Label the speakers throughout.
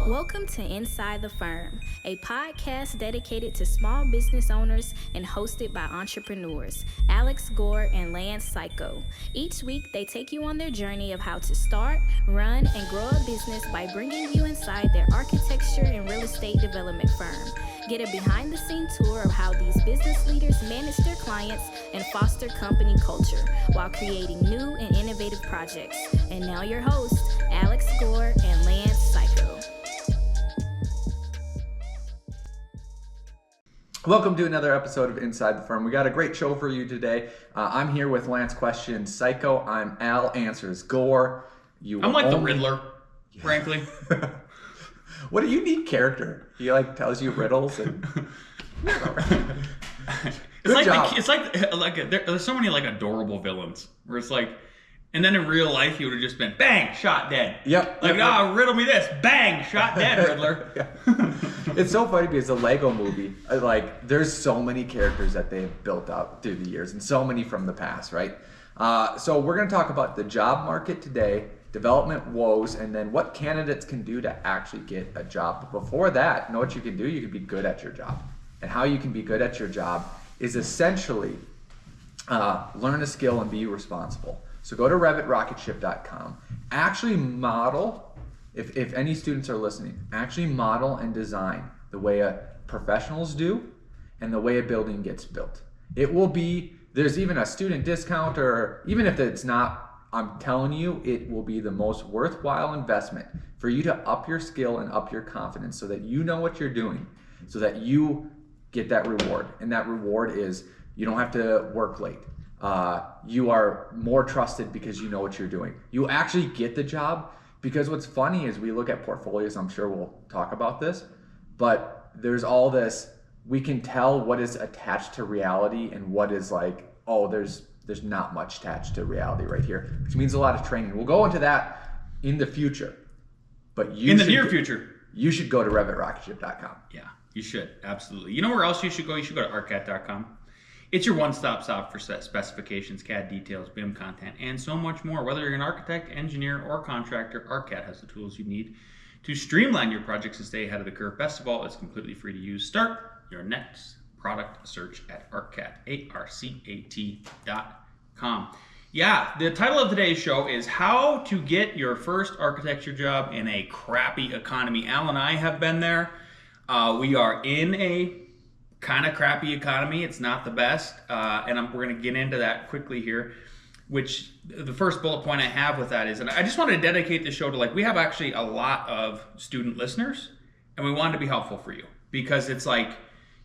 Speaker 1: Welcome to Inside the Firm, a podcast dedicated to small business owners and hosted by entrepreneurs, Alex Gore and Lance Cayko. Each week, they take you on their journey of how to start, run, and grow a business by bringing you inside their architecture and real estate development firm. Get a behind-the-scenes tour of how these business leaders manage their clients and foster company culture while creating new and innovative projects. And now your hosts, Alex Gore and Lance Cayko.
Speaker 2: Welcome to another episode of Inside the Firm. We got a great show for you today. I'm here with Lance Questions Cayko. I'm Al Answers Gore.
Speaker 3: I'm like the Riddler, frankly.
Speaker 2: What a unique character. He tells you riddles and
Speaker 3: There's so many adorable villains where it's like, and then in real life he would have just been bang, shot dead.
Speaker 2: Yep.
Speaker 3: Riddle me this, bang, shot dead, Riddler.
Speaker 2: It's so funny because the Lego movie, there's so many characters that they've built up through the years and so many from the past, right? So we're going to talk about the job market today, development woes, and then what candidates can do to actually get a job. But before that, know what you can do? You can be good at your job. And how you can be good at your job is essentially learn a skill and be responsible. So go to RevitRocketShip.com. Actually model, if any students are listening, actually model and design the way professionals do and the way a building gets built. It will be, there's even a student discount, or even if it's not, I'm telling you, it will be the most worthwhile investment for you to up your skill and up your confidence so that you know what you're doing, so that you get that reward. And that reward is you don't have to work late. You are more trusted because you know what you're doing. You actually get the job because what's funny is we look at portfolios, I'm sure we'll talk about this, but there's all this, we can tell what is attached to reality and what is there's not much attached to reality right here, which means a lot of training. We'll go into that in the future, but
Speaker 3: near future,
Speaker 2: you should go to RevitRocketShip.com.
Speaker 3: Yeah, you should, absolutely. You know where else you should go? You should go to ArcCAD.com. It's your one-stop shop for specifications, CAD details, BIM content, and so much more. Whether you're an architect, engineer, or contractor, ArcCAD has the tools you need to streamline your projects and stay ahead of the curve. Best of all, it's completely free to use. Start your next product search at ArcCAD, ARCAT.com. Yeah, the title of today's show is How to Get Your First Architecture Job in a Crappy Economy. Al and I have been there. We are in a kind of crappy economy. It's not the best. And we're going to get into that quickly here, which the first bullet point I have with that is, and I just want to dedicate the show to we have actually a lot of student listeners, and we want to be helpful for you because it's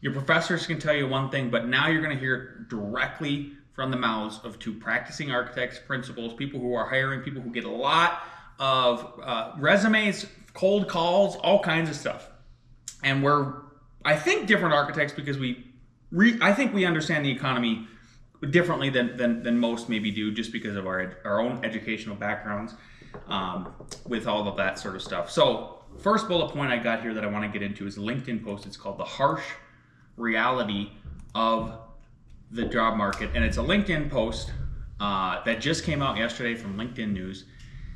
Speaker 3: your professors can tell you one thing, but now you're going to hear it directly from the mouths of two practicing architects, principals, people who are hiring, people who get a lot of resumes, cold calls, all kinds of stuff. And I think different architects because I think we understand the economy differently than most maybe do, just because of our own educational backgrounds with all of that sort of stuff. So first bullet point I got here that I want to get into is a LinkedIn post. It's called The Harsh Reality of the Job Market. And it's a LinkedIn post that just came out yesterday from LinkedIn News.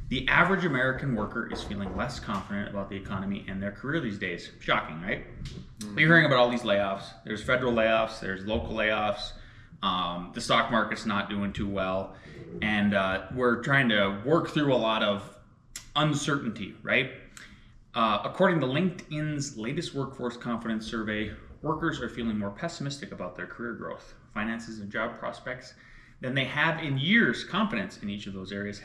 Speaker 3: The average American worker is feeling less confident about the economy and their career these days. Shocking, right? Mm-hmm. You're hearing about all these layoffs. There's federal layoffs, there's local layoffs. The stock market's not doing too well. And we're trying to work through a lot of uncertainty, right? According to LinkedIn's latest workforce confidence survey, workers are feeling more pessimistic about their career growth, finances, and job prospects than they have in years. Confidence in each of those areas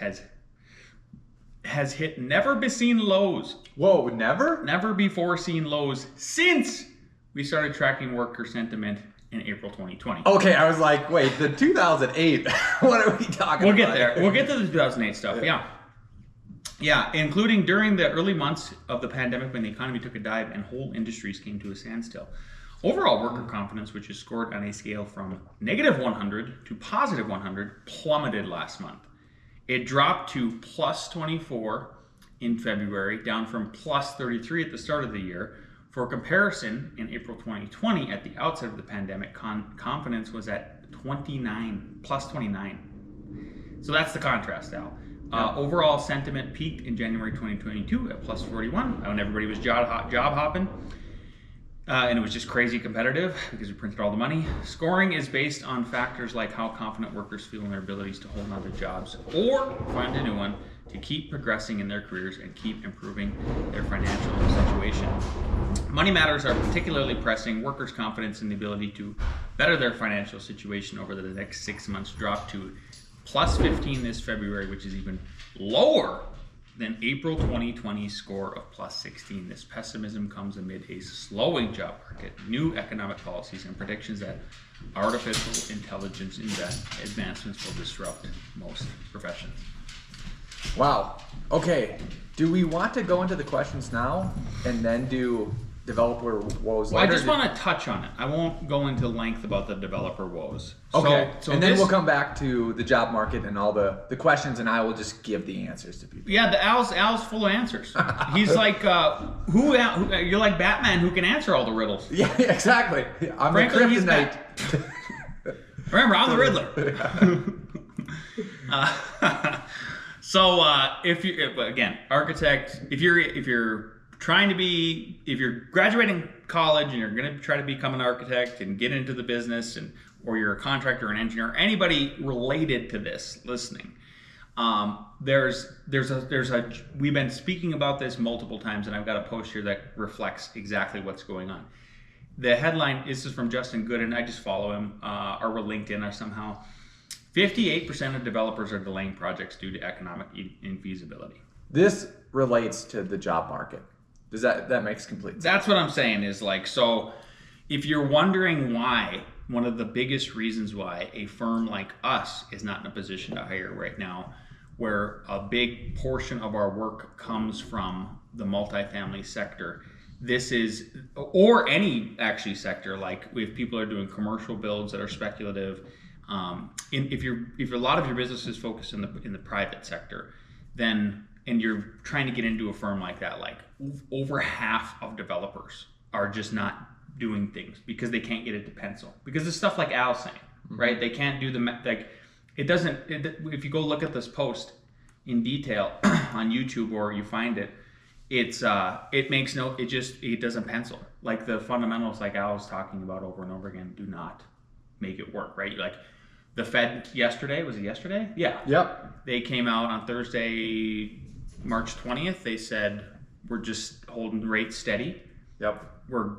Speaker 3: has hit never-been-seen lows.
Speaker 2: Whoa, never?
Speaker 3: Never before seen lows since we started tracking worker sentiment in April 2020.
Speaker 2: Okay, I was like, wait, the 2008, what are we talking about?
Speaker 3: We'll get there. We'll get to the 2008 stuff, yeah, including during the early months of the pandemic when the economy took a dive and whole industries came to a standstill. Overall worker confidence, which is scored on a scale from negative 100 to positive 100, plummeted last month. It dropped to plus 24 in February, down from plus 33 at the start of the year. For comparison, in April 2020, at the outset of the pandemic, confidence was at plus 29. So that's the contrast, Al. Overall sentiment peaked in January 2022 at plus 41 when everybody was job hopping. And it was just crazy competitive because we printed all the money. Scoring is based on factors like how confident workers feel in their abilities to hold on to jobs or find a new one, to keep progressing in their careers and keep improving their financial situation. Money matters are particularly pressing. Workers' confidence in the ability to better their financial situation over the next 6 months dropped to plus 15 this February, which is even lower than April 2020 score of plus 16. This pessimism comes amid a slowing job market, new economic policies, and predictions that artificial intelligence advancements will disrupt most professions.
Speaker 2: Wow. Okay. Do we want to go into the questions now and then do developer woes
Speaker 3: Well,
Speaker 2: later?
Speaker 3: I just want to touch on it. I won't go into length about the developer woes.
Speaker 2: Okay.
Speaker 3: So
Speaker 2: and then we'll come back to the job market and all the questions, and I will just give the answers to people.
Speaker 3: Yeah, Al's full of answers. He's like, you're like Batman who can answer all the riddles.
Speaker 2: Yeah, exactly. I'm
Speaker 3: Frankly,
Speaker 2: the
Speaker 3: he's
Speaker 2: kryptonite.
Speaker 3: Remember, I'm the Riddler. So if architect, if you're graduating college and you're going to try to become an architect and get into the business, or you're a contractor or an engineer, anybody related to this listening, we've been speaking about this multiple times, and I've got a post here that reflects exactly what's going on. The headline, this is from Justin Gooden, I just follow him, or we're linked in or somehow. 58% of developers are delaying projects due to economic infeasibility.
Speaker 2: This relates to the job market. Does that makes complete sense?
Speaker 3: That's what I'm saying is like, so if you're wondering why, one of the biggest reasons why a firm like us is not in a position to hire right now, where a big portion of our work comes from the multifamily sector, or any actually sector, like if people are doing commercial builds that are speculative, if a lot of your business is focused in the private sector, then, and you're trying to get into a firm like that, like over half of developers are just not doing things because they can't get it to pencil. Because it's stuff like Al's saying, right? They can't do if you go look at this post in detail on YouTube or you find it, it doesn't pencil. Like the fundamentals like Al was talking about over and over again do not make it work, right? Like the Fed yesterday, was it yesterday? Yeah.
Speaker 2: Yep.
Speaker 3: They came out on Thursday, March 20th. They said, we're just holding rates steady.
Speaker 2: Yep.
Speaker 3: We're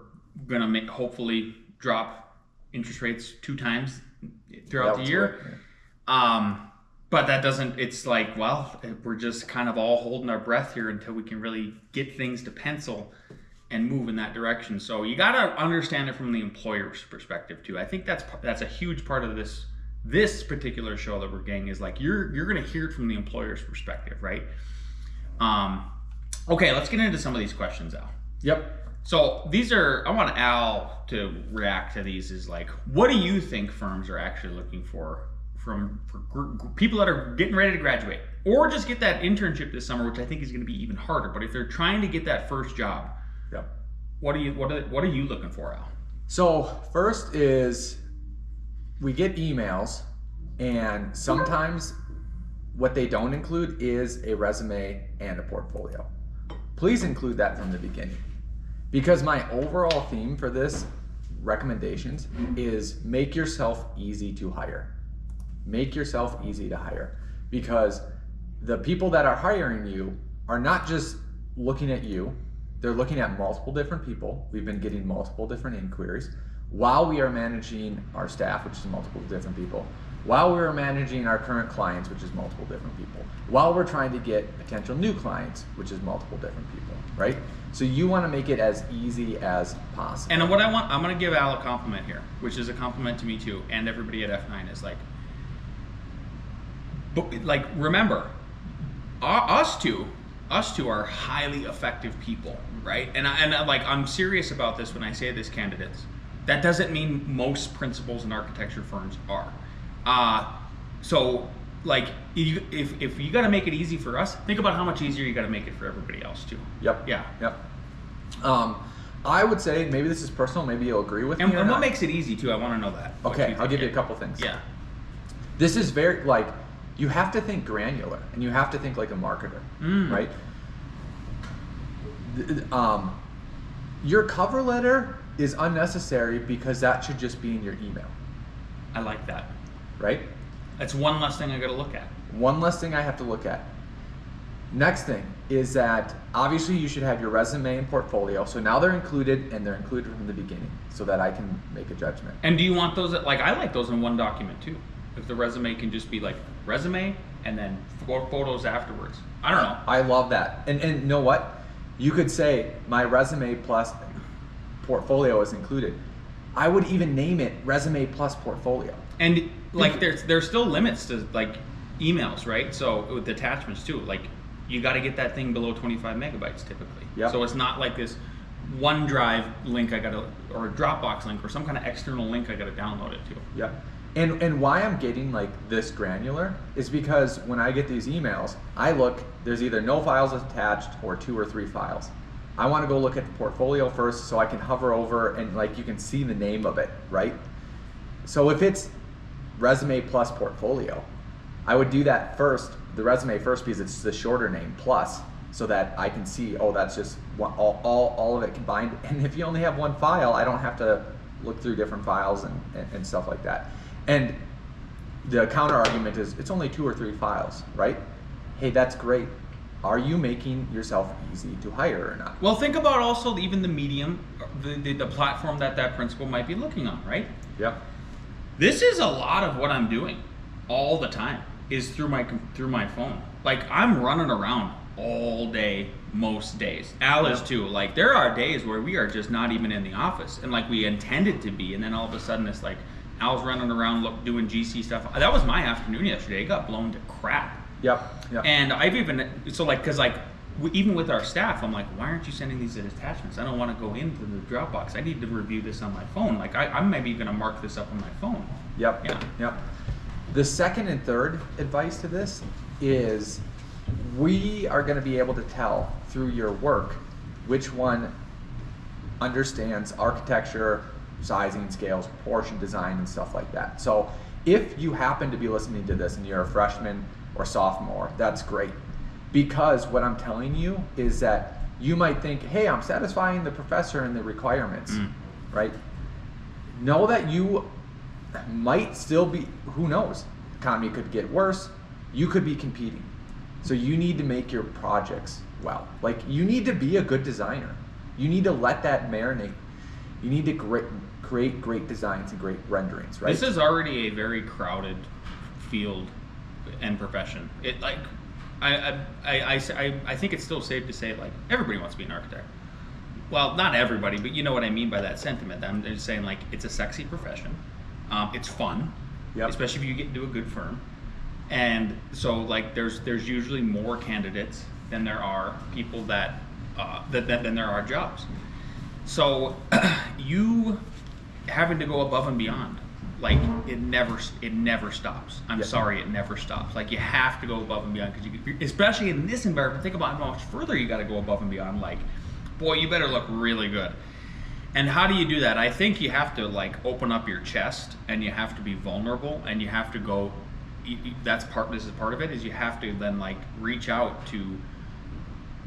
Speaker 3: going to hopefully drop interest rates 2 times throughout the year.
Speaker 2: Right.
Speaker 3: But that doesn't, it's like, well, we're just kind of all holding our breath here until we can really get things to pencil and move in that direction. So you got to understand it from the employer's perspective too. I think that's a huge part of this particular show that we're getting, is like you're going to hear it from the employer's perspective, right? Okay, let's get into some of these questions, Al.
Speaker 2: Yep.
Speaker 3: So I want Al to react to these. Is like, what do you think firms are actually looking for people that are getting ready to graduate, or just get that internship this summer, which I think is going to be even harder. But if they're trying to get that first job,
Speaker 2: yep.
Speaker 3: What are you looking for, Al?
Speaker 2: So first is we get emails, and sometimes what they don't include is a resume and a portfolio. Please include that from the beginning, because my overall theme for this recommendations is make yourself easy to hire. Make yourself easy to hire, because the people that are hiring you are not just looking at you, they're looking at multiple different people. We've been getting multiple different inquiries while we are managing our staff, which is multiple different people, while we are managing our current clients, which is multiple different people, while we're trying to get potential new clients, which is multiple different people, right? So you want to make it as easy as possible.
Speaker 3: And what I'm going to give Al a compliment here, which is a compliment to me too, and everybody at F9, is like, remember, us two are highly effective people, right? And I'm serious about this when I say this, candidates. That doesn't mean most principals and architecture firms are. So like, if you got to make it easy for us, think about how much easier you got to make it for everybody else too.
Speaker 2: Yep.
Speaker 3: Yeah.
Speaker 2: Yep. I would say, maybe this is personal, maybe you'll agree with me.
Speaker 3: And what makes it easy too? I want to know that.
Speaker 2: Okay, I'll give you a couple things.
Speaker 3: Yeah.
Speaker 2: This is very, like, you have to think granular, and you have to think like a marketer, right? Your cover letter is unnecessary because that should just be in your email,
Speaker 3: I like that.
Speaker 2: right?
Speaker 3: That's one less thing I got to look at.
Speaker 2: One less thing I have to look at. Next thing is that obviously you should have your resume and portfolio. So now they're included, and they're included from the beginning so that I can make a judgment.
Speaker 3: And do you want those, like, I like those in one document too. If the resume can just be like resume and then photos afterwards. I don't know.
Speaker 2: I love that. And you know what? You could say my resume plus portfolio is included. I would even name it resume plus portfolio.
Speaker 3: And like there's still limits to like emails, right? So with attachments too, like you got to get that thing below 25 megabytes typically.
Speaker 2: Yep.
Speaker 3: So it's not like this OneDrive link or a Dropbox link or some kind of external link I got to download it to.
Speaker 2: Yeah. And why I'm getting like this granular is because when I get these emails, I look, there's either no files attached or 2 or 3 files. I want to go look at the portfolio first so I can hover over and like you can see the name of it, right? So if it's resume plus portfolio, I would do that first, the resume first, because it's the shorter name plus, so that I can see, oh, that's just one, all of it combined. And if you only have one file, I don't have to look through different files and stuff like that. And the counter argument is it's only 2 or 3 files, right? Hey, that's great. Are you making yourself easy to hire or not?
Speaker 3: Well, think about also even the medium, the platform that principal might be looking on, right?
Speaker 2: Yep.
Speaker 3: This is a lot of what I'm doing all the time is through my phone. Like I'm running around all day most days. Al is too. Like there are days where we are just not even in the office and like we intended to be, and then all of a sudden it's like Al's running around doing GC stuff. That was my afternoon yesterday. It got blown to crap.
Speaker 2: Yep.
Speaker 3: And I've even even with our staff, I'm like, why aren't you sending these attachments? I don't want to go into the Dropbox. I need to review this on my phone. Like I'm maybe going to mark this up on my phone.
Speaker 2: Yep.
Speaker 3: Yeah.
Speaker 2: Yep. The second and third advice to this is we are going to be able to tell through your work which one understands architecture, sizing, scales, proportion, design, and stuff like that. So if you happen to be listening to this and you're a freshman or sophomore, that's great. Because what I'm telling you is that you might think, hey, I'm satisfying the professor and the requirements, right? Know that you might still be, who knows? Economy could get worse. You could be competing. So you need to make your projects well. Like you need to be a good designer. You need to let that marinate. You need to create great designs and great renderings, right?
Speaker 3: This is already a very crowded field and profession. It like I think it's still safe to say like everybody wants to be an architect. Well, not everybody, but you know what I mean by that sentiment. I'm just saying like it's a sexy profession. It's fun, especially if you get into a good firm. And so like there's usually more candidates than there are people than there are jobs. So you having to go above and beyond, like it never stops. I'm sorry, it never stops. Like you have to go above and beyond because especially in this environment, think about how much further you got to go above and beyond. Like, boy, you better look really good. And how do you do that? I think you have to like open up your chest and you have to be vulnerable and you have to go. This is part of it. Is you have to then like reach out to.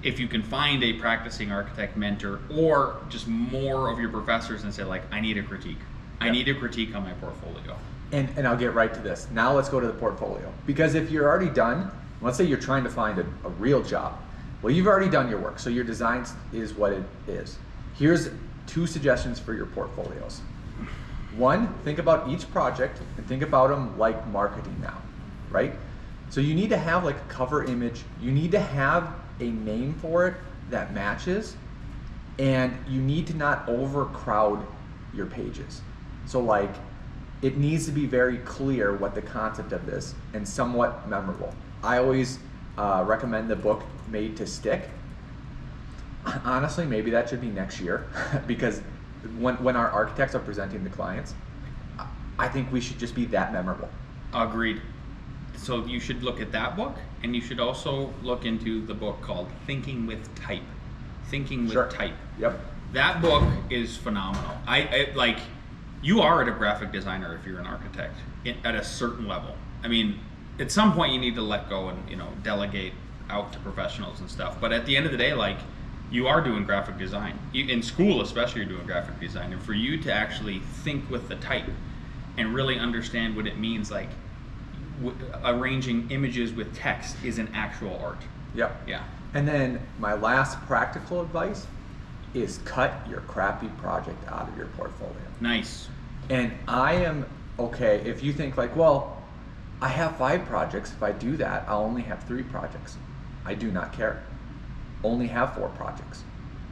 Speaker 3: If you can find a practicing architect mentor or just more of your professors and say like, I need a critique. I need a critique on my portfolio.
Speaker 2: And I'll get right to this. Now let's go to the portfolio. Because if you're already done, let's say you're trying to find a real job. Well, you've already done your work, so your design is what it is. Here's 2 suggestions for your portfolios. 1, think about each project and think about them like marketing now, right? So you need to have like a cover image. You need to have a name for it that matches, and you need to not overcrowd your pages. So like it needs to be very clear what the concept of this and somewhat memorable. I always recommend the book Made to Stick. Honestly, maybe that should be next year because when our architects are presenting to clients, I think we should just be that memorable.
Speaker 3: Agreed. So you should look at that book, and you should also look into the book called Thinking with Type. Thinking with Type.
Speaker 2: Yep.
Speaker 3: That book is phenomenal. I you are a graphic designer if you're an architect at a certain level. I mean, at some point you need to let go and, you know, delegate out to professionals and stuff. But at the end of the day, like, you are doing graphic design. In school especially, you're doing graphic design. And for you to actually think with the type and really understand what it means, like arranging images with text is an actual art.
Speaker 2: Yep.
Speaker 3: Yeah.
Speaker 2: And then my last practical advice is cut your crappy project out of your portfolio.
Speaker 3: Nice.
Speaker 2: And I am okay if you think like, well, I have 5 projects. If I do that, I'll only have 3 projects. I do not care. Only have 4 projects.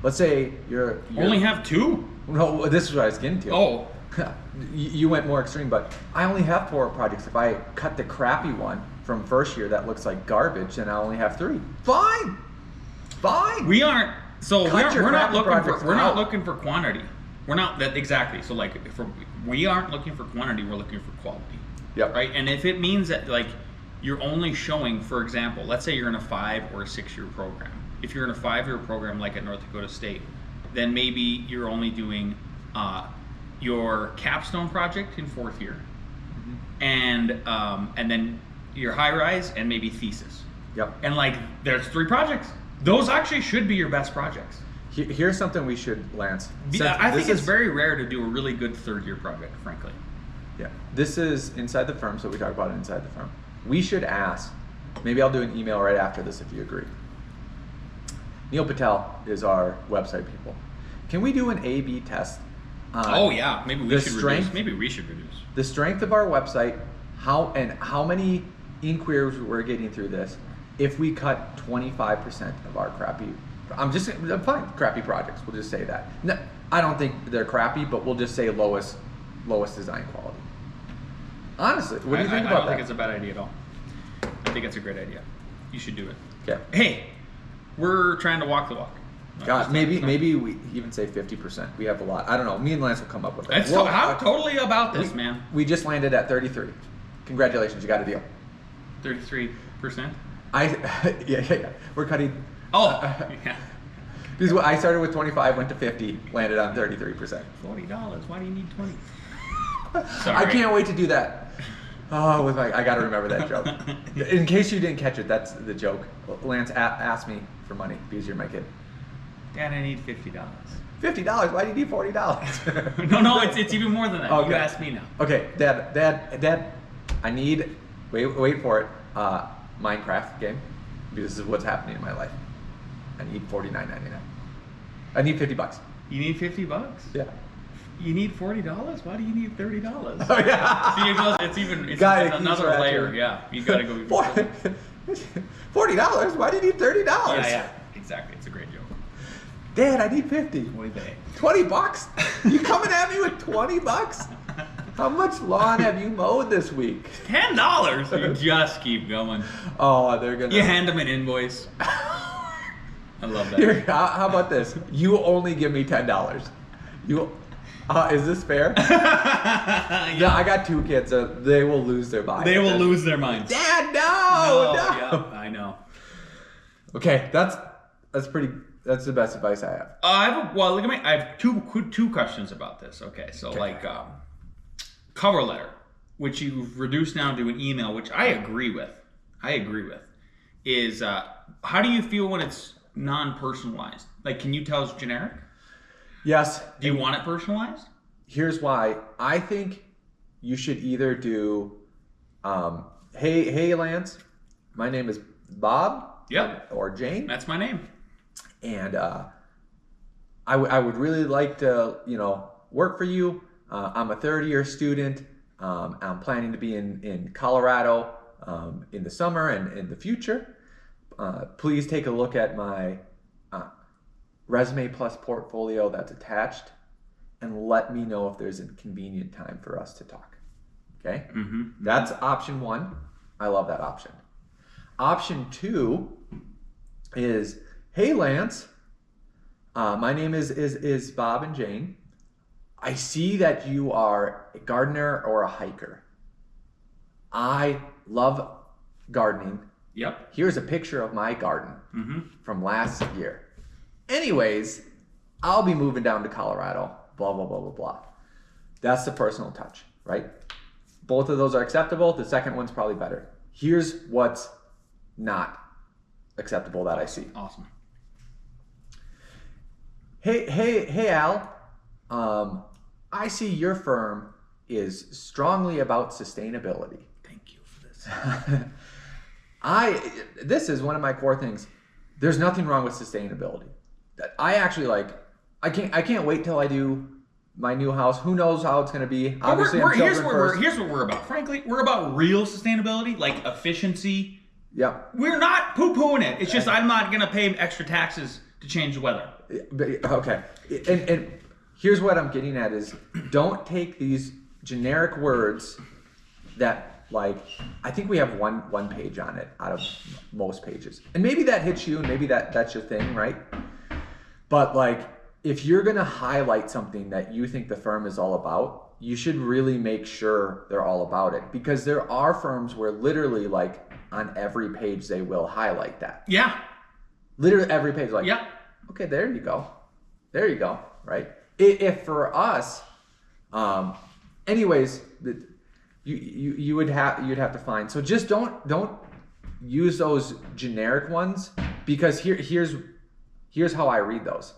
Speaker 2: Let's say you're
Speaker 3: only have 2?
Speaker 2: No, this is what I was getting to.
Speaker 3: Oh.
Speaker 2: You went more extreme, but I only have 4 projects. If I cut the crappy one from first year that looks like garbage, then I only have 3. Fine.
Speaker 3: We aren't. So we're not looking for quantity. We're not that exactly. So like, we aren't looking for quantity. We're looking for quality.
Speaker 2: Yep.
Speaker 3: Right. And if it means that like you're only showing, for example, let's say you're in a 5 or a 6 year program. If you're in a 5-year program like at North Dakota State, then maybe you're only doing your capstone project in 4th year, and then your high rise and maybe thesis.
Speaker 2: Yep.
Speaker 3: And like, there's 3 projects. Those actually should be your best projects.
Speaker 2: Here's something we should, Lance.
Speaker 3: I think it's very rare to do a really good 3rd-year project, frankly.
Speaker 2: Yeah. This is inside the firm, so we talk about it inside the firm. We should ask, maybe I'll do an email right after this if you agree. Neil Patel is our website people. Can we do an A/B test?
Speaker 3: Oh yeah, maybe we should reduce.
Speaker 2: The strength of our website, how many inquiries we're getting through this, if we cut 25% of our crappy, I'm fine, crappy projects, we'll just say that. No, I don't think they're crappy, but we'll just say lowest design quality. Honestly, what do you think about that?
Speaker 3: I don't think it's a bad idea at all. I think it's a great idea. You should do it.
Speaker 2: Okay.
Speaker 3: Hey, we're trying to walk the walk.
Speaker 2: God, maybe we even say 50%. We have a lot. I don't know. Me and Lance will come up with that.
Speaker 3: I'm totally about this, man.
Speaker 2: We just landed at 33. Congratulations, you got a deal.
Speaker 3: 33%?
Speaker 2: Yeah. We're cutting.
Speaker 3: Oh, yeah.
Speaker 2: Because I started with 25, went to 50, landed on 33%.
Speaker 3: $40. Why do you need 20?
Speaker 2: Sorry. I can't wait to do that. Oh, I got to remember that joke. In case you didn't catch it, that's the joke. Lance asked me for money because you're my kid.
Speaker 3: Dad, I need $50.
Speaker 2: $50? Why do you need $40?
Speaker 3: No, it's even more than that.
Speaker 2: Okay.
Speaker 3: You ask me now.
Speaker 2: Okay, Dad, I need, wait for it, Minecraft game, because this is what's happening in my life. I need $49.99. I need $50.
Speaker 3: You need $50?
Speaker 2: Yeah.
Speaker 3: You need $40? Why do you need $30?
Speaker 2: Oh yeah.
Speaker 3: See, it's another layer. Yeah, you gotta go.
Speaker 2: $40? Why do you need $30?
Speaker 3: Yeah, exactly. It's a great joke.
Speaker 2: Dad, I need 50. $20? You coming at me with $20? How much lawn have you mowed this week?
Speaker 3: $10. You just keep going.
Speaker 2: Oh, they're gonna.
Speaker 3: You hand them an invoice. I love that.
Speaker 2: Here, how about this? You only give me $10. Is this fair? Yeah, I got 2 kids, so they will lose their mind.
Speaker 3: They will lose their minds.
Speaker 2: Dad, no.
Speaker 3: Yeah, I know.
Speaker 2: Okay, that's the best advice I have.
Speaker 3: I have two questions about this. Okay, so cover letter, which you've reduced now to an email, which I agree with. Is how do you feel when it's non-personalized? Like, can you tell it's generic?
Speaker 2: Yes.
Speaker 3: Do you want it personalized?
Speaker 2: Here's why. I think you should either do, hey Lance, my name is Bob.
Speaker 3: Yep.
Speaker 2: Or Jane.
Speaker 3: That's my name.
Speaker 2: And I would really like to, work for you. I'm a 3rd-year student. I'm planning to be in Colorado in the summer and in the future. Please take a look at my resume plus portfolio that's attached, and let me know if there's a convenient time for us to talk. Okay? Mm-hmm. That's option 1. I love that option. Option 2 is, hey Lance, my name is Bob and Jane. I see that you are a gardener or a hiker. I love gardening.
Speaker 3: Yep.
Speaker 2: Here's a picture of my garden from last year. Anyways, I'll be moving down to Colorado, blah, blah, blah, blah, blah. That's the personal touch, right? Both of those are acceptable. The second one's probably better. Here's what's not acceptable that I see.
Speaker 3: Awesome.
Speaker 2: Hey, Al. I see your firm is strongly about sustainability.
Speaker 3: Thank you for this.
Speaker 2: This is one of my core things. There's nothing wrong with sustainability. I actually I can't wait till I do my new house. Who knows how it's going to be? Obviously,
Speaker 3: here's what we're about. Frankly, we're about real sustainability, like efficiency.
Speaker 2: Yeah.
Speaker 3: We're not poo-pooing it. It's just I'm not going to pay extra taxes to change the weather.
Speaker 2: Okay. And here's what I'm getting at is don't take these generic words that I think we have one page on it out of most pages. And maybe that hits you and maybe that's your thing, right? But if you're going to highlight something that you think the firm is all about, you should really make sure they're all about it, because there are firms where literally on every page they will highlight that.
Speaker 3: Yeah.
Speaker 2: Literally every page
Speaker 3: yeah.
Speaker 2: Okay, there you go, right? If for us, anyways, you'd have to find. So just don't use those generic ones, because here's how I read those,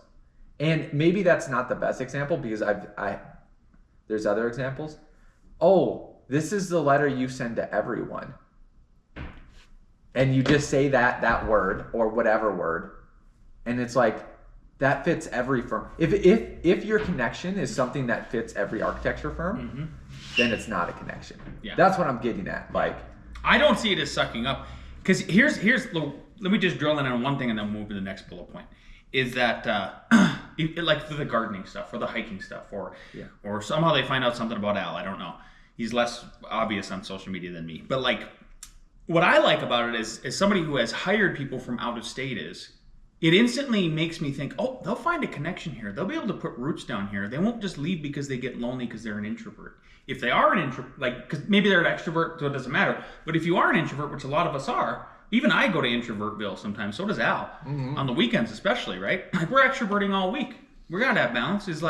Speaker 2: and maybe that's not the best example because there's other examples. Oh, this is the letter you send to everyone, and you just say that word or whatever word, and it's that fits every firm. If your connection is something that fits every architecture firm, then it's not a connection.
Speaker 3: Yeah.
Speaker 2: That's what I'm getting at.
Speaker 3: I don't see it as sucking up, because let me just drill in on one thing and then move to the next bullet point. Is that for the gardening stuff, or the hiking stuff, or somehow they find out something about Al. I don't know. He's less obvious on social media than me. But what I like about it is somebody who has hired people from out of state it instantly makes me think, oh, they'll find a connection here. They'll be able to put roots down here. They won't just leave because they get lonely because they're an introvert. If they are an introvert, because maybe they're an extrovert, so it doesn't matter. But if you are an introvert, which a lot of us are, even I go to Introvertville sometimes. So does Al, on the weekends especially, right? We're extroverting all week. We gotta have balance. Is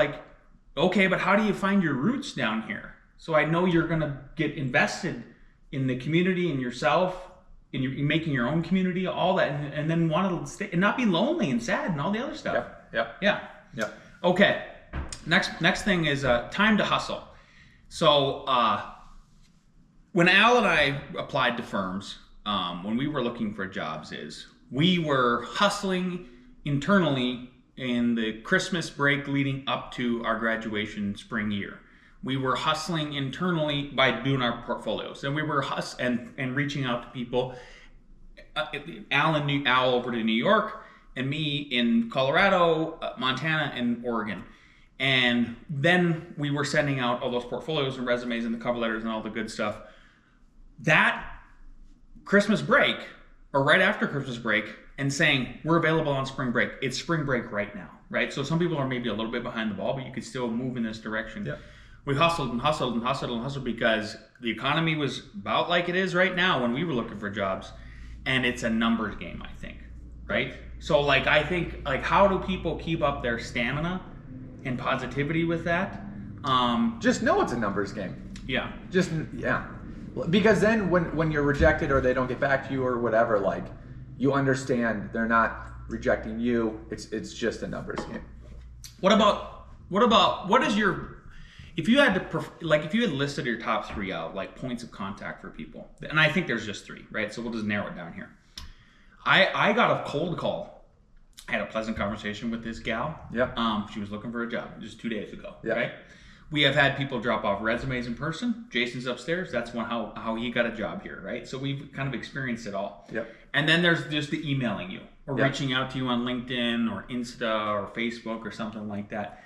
Speaker 3: okay, but how do you find your roots down here? So I know you're gonna get invested in the community and yourself. And you're making your own community, all that, and then want to stay and not be lonely and sad and all the other stuff.
Speaker 2: Yep.
Speaker 3: Okay. Next thing is time to hustle. So when Al and I applied to firms, when we were looking for jobs, we were hustling internally in the Christmas break leading up to our graduation spring year. We were hustling internally by doing our portfolios, and we were and reaching out to people. Al over to New York, and me in Colorado, Montana, and Oregon. And then we were sending out all those portfolios and resumes and the cover letters and all the good stuff. That Christmas break, or right after Christmas break, and saying we're available on spring break. It's spring break right now, right? So some people are maybe a little bit behind the ball, but you could still move in this direction.
Speaker 2: Yep.
Speaker 3: We hustled because the economy was about like it is right now when we were looking for jobs, and it's a numbers game, I think, right? So I think how do people keep up their stamina and positivity with that?
Speaker 2: Just know it's a numbers game.
Speaker 3: Yeah.
Speaker 2: Because then when you're rejected or they don't get back to you or whatever, you understand they're not rejecting you. It's just a numbers game.
Speaker 3: What is your, if you had to, if you had listed your top three out, points of contact for people, and I think there's just three, right? So we'll just narrow it down here. I got a cold call. I had a pleasant conversation with this gal.
Speaker 2: Yep.
Speaker 3: She was looking for a job just 2 days ago,
Speaker 2: yep.
Speaker 3: Right? We have had people drop off resumes in person. Jason's upstairs. That's how he got a job here, right? So we've kind of experienced it all.
Speaker 2: Yep.
Speaker 3: And then there's just the emailing you or
Speaker 2: yep.
Speaker 3: reaching out to you on LinkedIn or Insta or Facebook or something like that.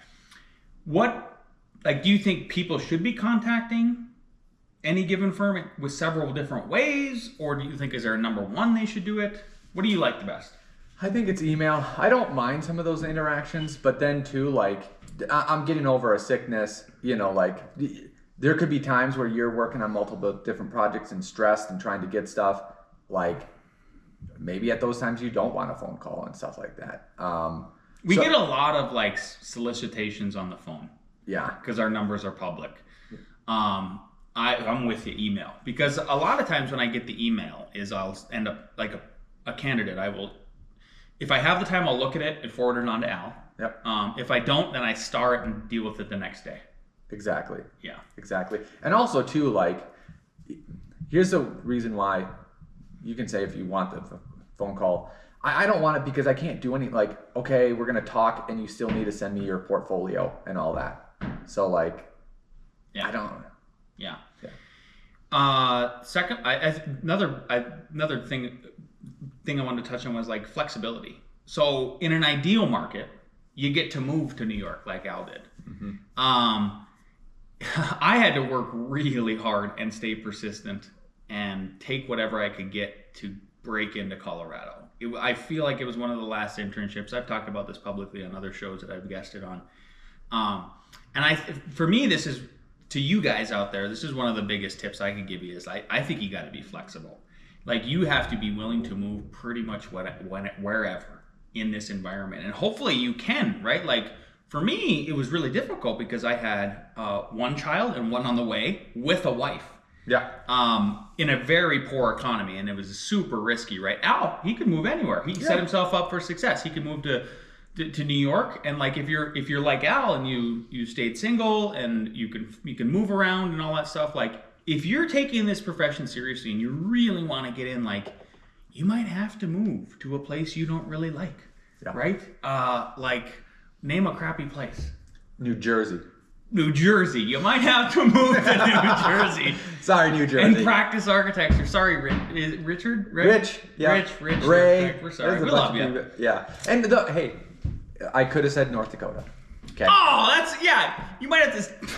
Speaker 3: What, do you think people should be contacting any given firm with several different ways? Or do you think, is there a number one they should do it? What do you like the best?
Speaker 2: I think it's email. I don't mind some of those interactions, but then too, I'm getting over a sickness, there could be times where you're working on multiple different projects and stressed and trying to get stuff. Maybe at those times you don't want a phone call and stuff like that.
Speaker 3: We get a lot of solicitations on the phone.
Speaker 2: Yeah.
Speaker 3: Because our numbers are public. I'm with you, email. Because a lot of times when I get the email is I'll end up like a candidate. If I have the time, I'll look at it and forward it on to Al.
Speaker 2: Yep.
Speaker 3: If I don't, then I star it and deal with it the next day.
Speaker 2: Exactly.
Speaker 3: Yeah.
Speaker 2: Exactly. And also too, like, here's the reason why you can say if you want the phone call, I don't want it because I can't do any, like, okay, we're going to talk and you still need to send me your portfolio and all that. So like,
Speaker 3: Yeah.
Speaker 2: I don't.
Speaker 3: Yeah.
Speaker 2: Yeah.
Speaker 3: Second, another thing I wanted to touch on was like flexibility. So in an ideal market, you get to move to New York like Al did.
Speaker 2: Mm-hmm.
Speaker 3: I had to work really hard and stay persistent and take whatever I could get to break into Colorado. I feel like it was one of the last internships. I've talked about this publicly on other shows that I've guested on. For me, this is, to you guys out there, this is one of the biggest tips I can give you is I think you got to be flexible. Like, you have to be willing to move pretty much wherever in this environment. And hopefully you can, right? Like, for me, it was really difficult because I had one child and one on the way with a wife.
Speaker 2: Yeah.
Speaker 3: In a very poor economy, and it was super risky, right? Al, he could move anywhere. He set himself up for success. He could move to New York, and like if you're like Al and you stayed single and you can move around and all that stuff, like if you're taking this profession seriously and you really want to get in, like you might have to move to a place you don't really like, right? Like name a crappy place.
Speaker 2: New Jersey.
Speaker 3: New Jersey. You might have to move to New Jersey.
Speaker 2: Sorry, New Jersey.
Speaker 3: And practice architecture. Sorry, Richard?
Speaker 2: Rich. Yeah.
Speaker 3: Rich.
Speaker 2: Ray.
Speaker 3: We're sorry. We love you.
Speaker 2: Yeah. And hey, I could have said North Dakota. Okay.
Speaker 3: Oh, that's, yeah. You might have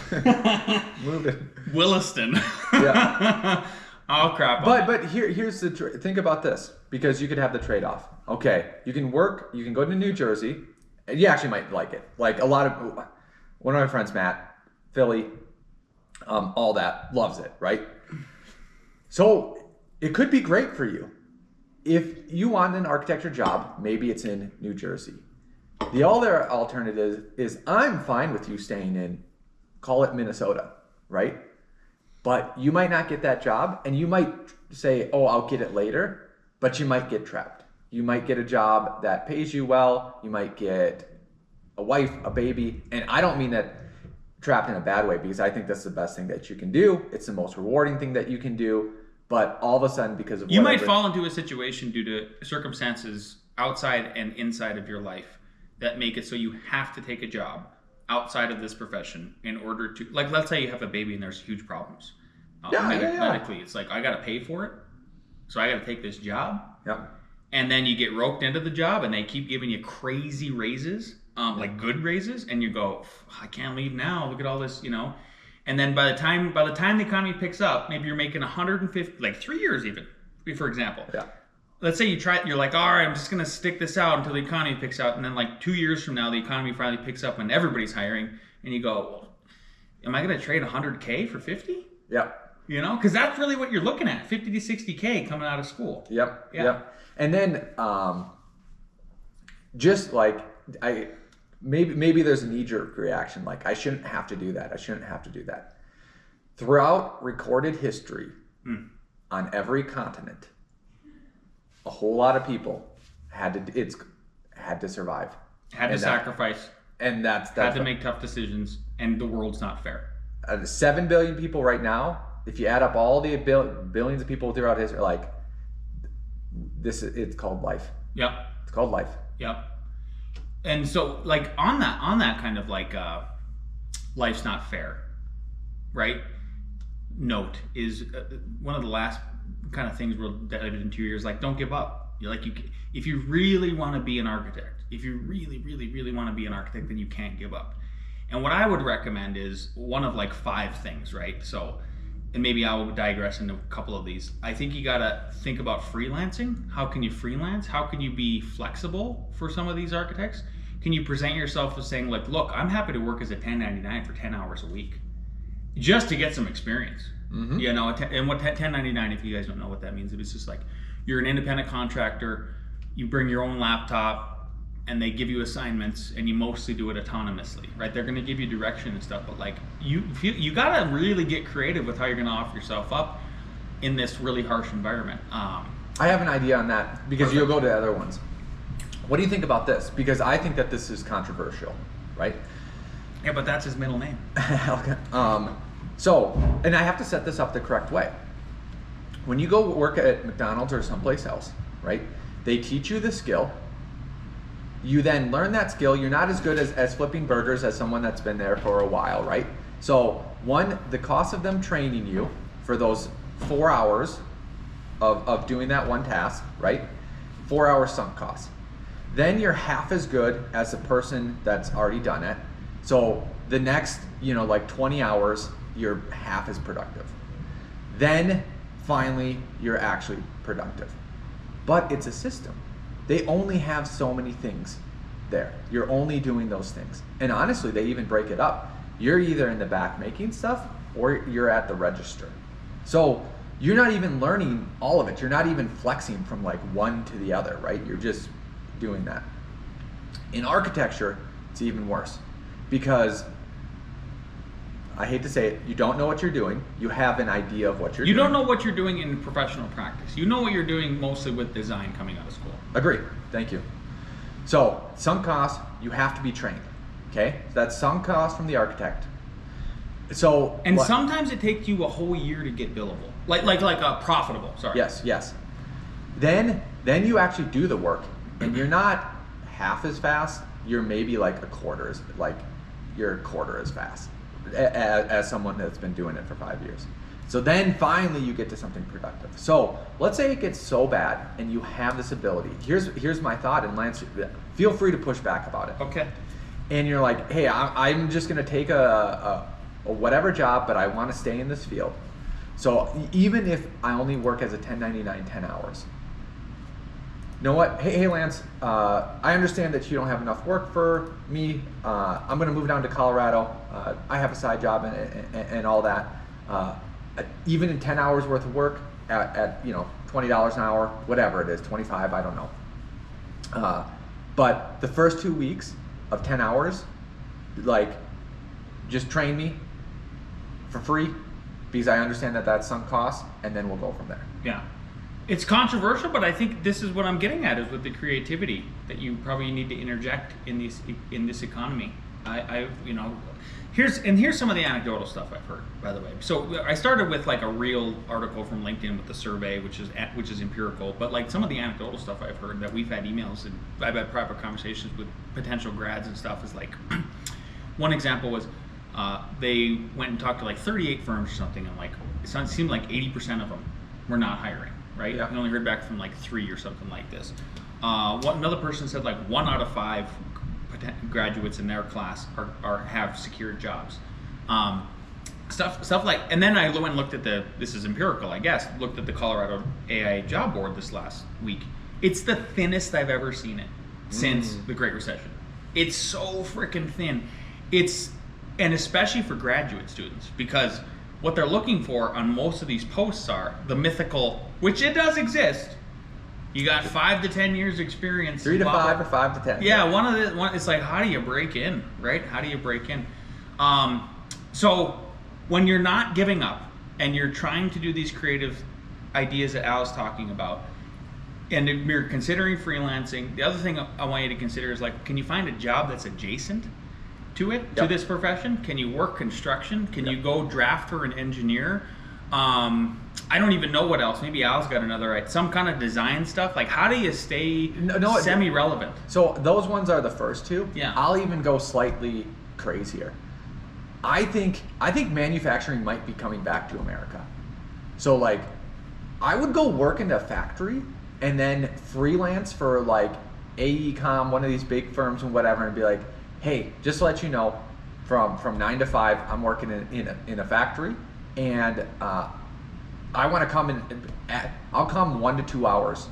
Speaker 3: to
Speaker 2: move it.
Speaker 3: Williston.
Speaker 2: Yeah.
Speaker 3: Oh, crap.
Speaker 2: But here's the think about this, because you could have the trade-off. Okay, you can go to New Jersey, and you actually might like it. Like one of my friends, Matt, Philly, all that, loves it, right? So it could be great for you. If you want an architecture job, maybe it's in New Jersey. The other alternative is I'm fine with you staying in, call it Minnesota, right? But you might not get that job, and you might say, oh, I'll get it later, but you might get trapped. You might get a job that pays you well. You might get a wife, a baby. And I don't mean that trapped in a bad way, because I think that's the best thing that you can do. It's the most rewarding thing that you can do. But all of a sudden, because of
Speaker 3: you might fall into a situation due to circumstances outside and inside of your life that make it so you have to take a job outside of this profession in order to, like, let's say you have a baby and there's huge problems. Medically, it's like, I got to pay for it. So I got to take this job.
Speaker 2: Yeah.
Speaker 3: And then you get roped into the job and they keep giving you crazy raises, like good raises. And you go, I can't leave now. Look at all this, And then by the time the economy picks up, maybe you're making 150, like 3 years even, for example.
Speaker 2: Yeah.
Speaker 3: Let's say you're like, all right, I'm just going to stick this out until the economy picks up. And then like 2 years from now, the economy finally picks up and everybody's hiring. And you go, well, am I going to trade 100K for 50?
Speaker 2: Yeah.
Speaker 3: Because that's really what you're looking at, 50 to 60K coming out of school.
Speaker 2: Yep. Yeah. Yep. And then just like maybe there's a knee-jerk reaction, like I shouldn't have to do that. Throughout recorded history on every continent, a whole lot of people had to survive,
Speaker 3: had to sacrifice,
Speaker 2: and that's
Speaker 3: had to make tough decisions, and the world's not fair.
Speaker 2: 7 billion people right now. If you add up all the billions of people throughout history, like it's called life.
Speaker 3: Yep.
Speaker 2: It's called life.
Speaker 3: Yep. And so, like on that kind of like life's not fair, right? Note is one of the last kind of things we'll dive into your ears. Like, don't give up. If you really want to be an architect, if you really, really, really want to be an architect, then you can't give up. And what I would recommend is one of like 5 things, right? So. And maybe I will digress into a couple of these. I think you gotta think about freelancing. How can you freelance? How can you be flexible for some of these architects? Can you present yourself as saying, like, look, I'm happy to work as a 1099 for 10 hours a week, just to get some experience.
Speaker 2: Mm-hmm.
Speaker 3: And what 1099, if you guys don't know what that means, it's just like you're an independent contractor. You bring your own laptop. and they give you assignments, and you mostly do it autonomously, right? They're going to give you direction and stuff, but like you got to really get creative with how you're going to offer yourself up in this really harsh environment.
Speaker 2: I have an idea on that because
Speaker 3: Perfect.
Speaker 2: you'll go to the other ones. What do you think about this? Because I think that this is controversial, right?
Speaker 3: Yeah, but that's his middle name.
Speaker 2: Okay. So, and I have to set this up the correct way. When you go work at McDonald's or someplace else, right? They teach you the skill. You then learn that skill. You're not as good as flipping burgers as someone that's been there for a while, right? So, one, the cost of them training you for those 4 hours of doing that one task, right? 4 hour sunk cost. Then you're half as good as the person that's already done it. So the next, like 20 hours, you're half as productive. Then finally, you're actually productive. But it's a system. They only have so many things there. You're only doing those things. And honestly, they even break it up. You're either in the back making stuff or you're at the register. So you're not even learning all of it. You're not even flexing from like one to the other, right? You're just doing that. In architecture, it's even worse because I hate to say it, you don't know what you're doing. You have an idea of what you're doing.
Speaker 3: You don't know what you're doing in professional practice. You know what you're doing mostly with design coming out of school.
Speaker 2: Agree. Thank you. So, sunk cost, you have to be trained. Okay? So that's sunk cost from the architect. So,
Speaker 3: and sometimes it takes you a whole year to get billable. Like profitable, sorry.
Speaker 2: Yes. Then you actually do the work and you're not half as fast, you're maybe like you're a quarter as fast as someone that's been doing it for 5 years. So then finally you get to something productive. So let's say it gets so bad and you have this ability. Here's my thought, and Lance, feel free to push back about it.
Speaker 3: Okay.
Speaker 2: And you're like, hey, I'm just gonna take a whatever job, but I want to stay in this field. So even if I only work as a 1099 10 hours, you know what? Hey Lance, I understand that you don't have enough work for me. I'm going to move down to Colorado. I have a side job and all that. Even in 10 hours worth of work at $20 an hour, whatever it is, 25, I don't know. But the first 2 weeks of 10 hours, like, just train me for free because I understand that that's sunk cost, and then we'll go from there.
Speaker 3: Yeah. It's controversial, but I think this is what I'm getting at, is with the creativity that you probably need to interject in this economy. Here's some of the anecdotal stuff I've heard, by the way. So I started with like a real article from LinkedIn with the survey, which is empirical, but like some of the anecdotal stuff I've heard that we've had emails and I've had private conversations with potential grads and stuff is like, one example was they went and talked to like 38 firms or something, and like it seemed like 80% of them were not hiring. Right?
Speaker 2: Yeah.
Speaker 3: We only heard back from like 3 or something like this. Another person said like 1 out of 5 graduates in their class have secured jobs. Stuff like, and then I went and looked at this is empirical, I guess, looked at the Colorado AI job board this last week. It's the thinnest I've ever seen it since the Great Recession. It's so freaking thin. And especially for graduate students, because what they're looking for on most of these posts are the mythical, which it does exist. You got 5 to 10 years experience.
Speaker 2: 3 to 5 or 5 to 10.
Speaker 3: Yeah, one. It's like, how do you break in, right? How do you break in? So when you're not giving up and you're trying to do these creative ideas that Al's talking about, and you're considering freelancing, the other thing I want you to consider is like, can you find a job that's adjacent to it, to this profession? Can you work construction? Can you go draft for an engineer? I don't even know what else. Maybe Al's got another, some kind of design stuff. Like, how do you stay semi-relevant?
Speaker 2: So those ones are the first two.
Speaker 3: Yeah.
Speaker 2: I'll even go slightly crazier. I think manufacturing might be coming back to America. So like, I would go work in a factory and then freelance for like AECom, one of these big firms and whatever, and be like, hey, just to let you know, from 9 to 5, I'm working in a factory, and I want to come in. I'll come 1 to 2 hours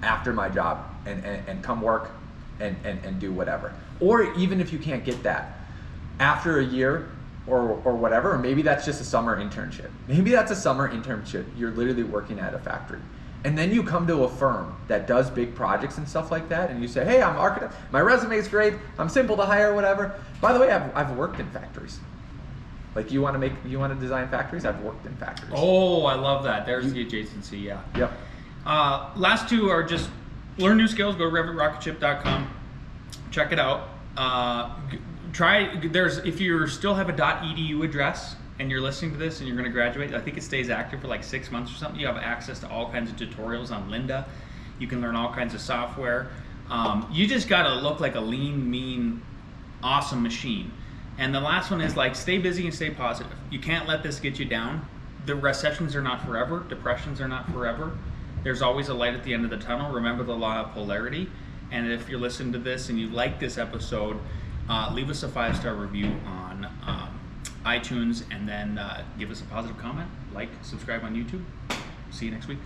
Speaker 2: after my job and come work and do whatever. Or even if you can't get that, after a year or whatever, or maybe that's just a summer internship. Maybe that's a summer internship. You're literally working at a factory, And then you come to a firm that does big projects and stuff like that, and you say, hey, I'm an architect, my resume's great, I'm simple to hire, whatever. By the way, I've worked in factories. Like you want to design factories? I've worked in factories.
Speaker 3: Oh, I love that. There's the adjacency, yeah.
Speaker 2: Yep.
Speaker 3: Last two are just learn new skills. Go to RevitRocketShip.com. Check it out. If you still have a .edu address and you're listening to this and you're going to graduate, I think it stays active for like 6 months or something. You have access to all kinds of tutorials on Lynda. You can learn all kinds of software. You just got to look like a lean, mean, awesome machine. And the last one is like, stay busy and stay positive. You can't let this get you down. The recessions are not forever. Depressions are not forever. There's always a light at the end of the tunnel. Remember the law of polarity. And if you're listening to this and you like this episode, leave us a 5-star review on iTunes, and then give us a positive comment, like, subscribe on YouTube. See you next week.